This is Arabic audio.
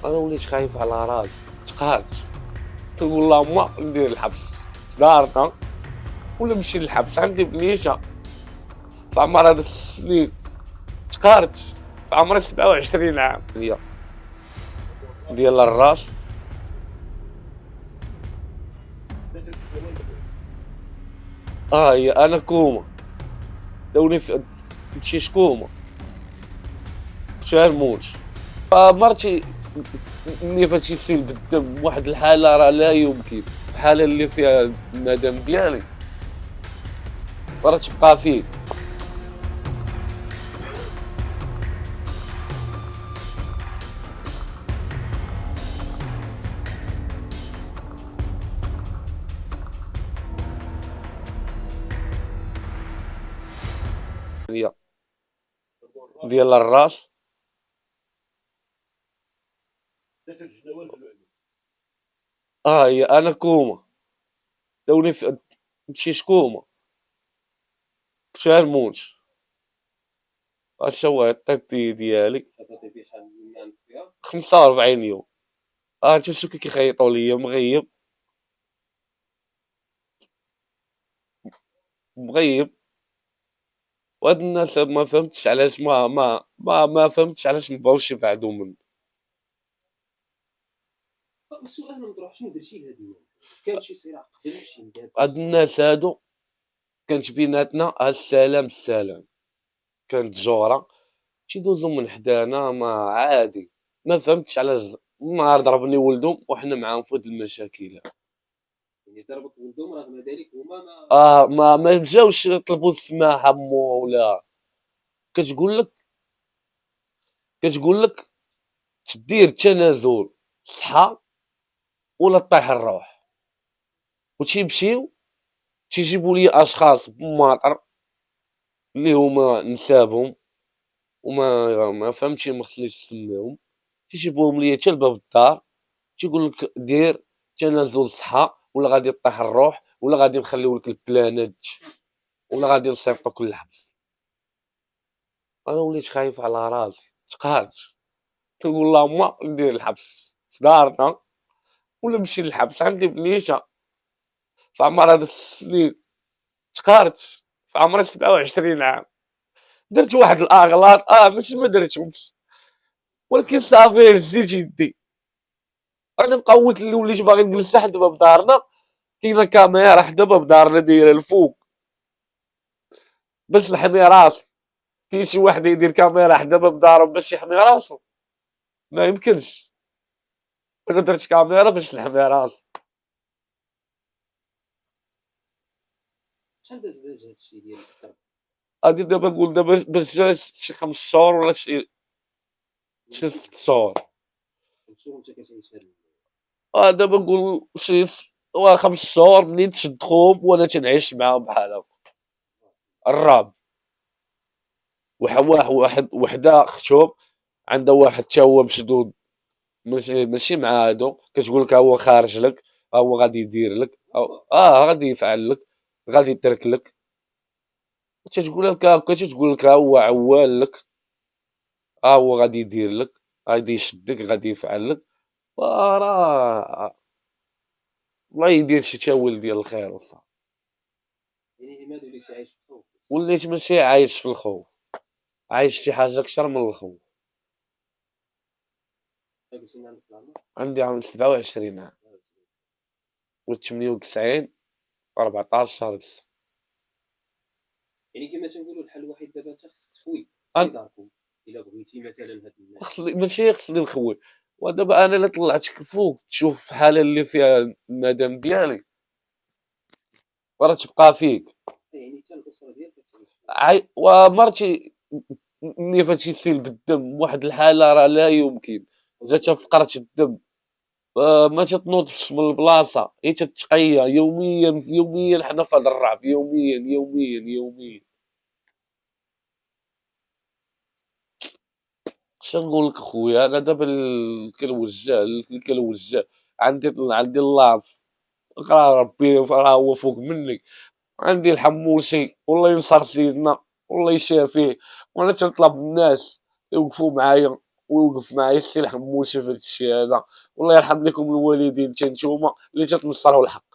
انا وليت خايف على راسي، تقهرت، تنقول اللهم ندير الحبس في دارنا ولا نمشي للحبس. عندي بنيته في عمر هاد السنين، تقهرت في عمري 27 عام ديال الراس. هي انا كوما دوني في شي شكومه شهر موت. مرتي ملي فات يسيل بالدم واحد الحاله راه لا يمكن، الحاله اللي فيها المدام ديالي راه تبقى فيك. ديال الراس هي انا كوما دوني في شي شكومه شهر موت. اش هو الطبي ديالي 45 يوم. انت شو كيخيطوا ليا مغيب مغيب. وهاد الناس ما فهمتش علاش ما فهمتش علاش مبغاوش يبعدوا منه. السؤال مطروح، شنو درتي لهاد الناس؟ كان شي صراع قبل شي مدات؟ هاد الناس هادو كانت بيناتنا السلام، كانت جورة تيدوزو من حدانا ما عادي. ما فهمتش علاش نهار ضربني ولدهم وحنا معاهم في هاد المشاكل. يعني ضربت ولدهم رغم ذلك هما ما مشاوش يطلبوا السماح مو ولا. كتقول لك تدير تنازل صحة ولا طيح الروح، وتيمشيو تيجيبوا لي اشخاص بماطر اللي هما نسابهم وما فهمتش ما خصنيش نسميهم. تيجيبوهم ليا حتى لباب الدار، تيقول لك دير تنازل الصحة ولا غادي طيح الروح ولا غادي نخليو لك البلانات ولا غادي نصيفطوك للحبس. انا وليت خايف على راسي، تقهرت، تنقول اللهم ندير الحبس في دارنا ولا نمشي للحبس. عندي بنيته في عمر هاد السنين، تقهرت في عمري 27 عام. درت واحد الاغلاط ماشي ما درتهمش، ولكن صافي هزيت يدي. انا مقوت اللي وليت باغي نجلس حدا باب دارنا، كاينه كاميرا حدا باب دارنا دايره الفوق باش نحمي راسي. كاين شي واحد يدير كاميرا حدا باب دارهم باش يحمي راسو؟ ما يمكنش. انا درت كاميرا باش نحمي راسي. شحال داز هاد الشيء ديال الضرب؟ غادي دابا نقول دابا باش جا شي 5 شهور ولا شي 6 شهور. شنو انت كتعيش هاد دابا نقول شي 5 شهور منين تشد خوم وانا تنعيش معاهم بحال هكا. الراب واحد وحده اختهم عندها واحد تا هو مشدود، ماشي مع هادو، كتقول لك ها هو خارج لك، ها هو غادي يدير لك، غادي يفعل لك، غادي يترك لك. تتقول لك هكا، تتقول لك ها هو عوال لك، ها هو غادي يدير لك، غادي يشدك، غادي يفعل لك. راه الله يدير شي تاويل ديال الخير والصح. يعني لماذا وليتي عايش في الخوف؟ وليت ماشي عايش في الخوف، عايش شي حاجه اكثر من الخوف. قلتي لنا عندك العمر؟ عندي عام 27 عام، ولد 98 14 شهر 6. يعني كما تنقولوا الحل الوحيد دابا انت خصك تخوي أنا- في داركم الا بغيتي مثلا هاد الناس. ماشي خصني نخوي. ودابا انا الا طلعتك فوق تشوف الحاله اللي فيها المدام ديالي راه تبقى فيك. يعني حتى الاسره ديالك كتعيش ومرتي ملي فات يسيل بالدم واحد الحاله راه لا يمكن، جاتها فقرة الدم. ما تتنوضش من البلاصه، هي تتقيا يوميا يوميا. حنا في هذا الرعب يوميا يوميا يوميا. اش نقول لك خويا، انا دابا كنوجه عندي الله راه ربي راه هو فوق مني. عندي الحموسي والله ينصر سيدنا والله يشافيه، وانا تنطلب الناس يوقفوا معايا ويوقف معايا السي الحمول شاف هاد الشي هذا، والله يرحم لكم الوالدين حتى نتوما اللي تتنصروا الحق.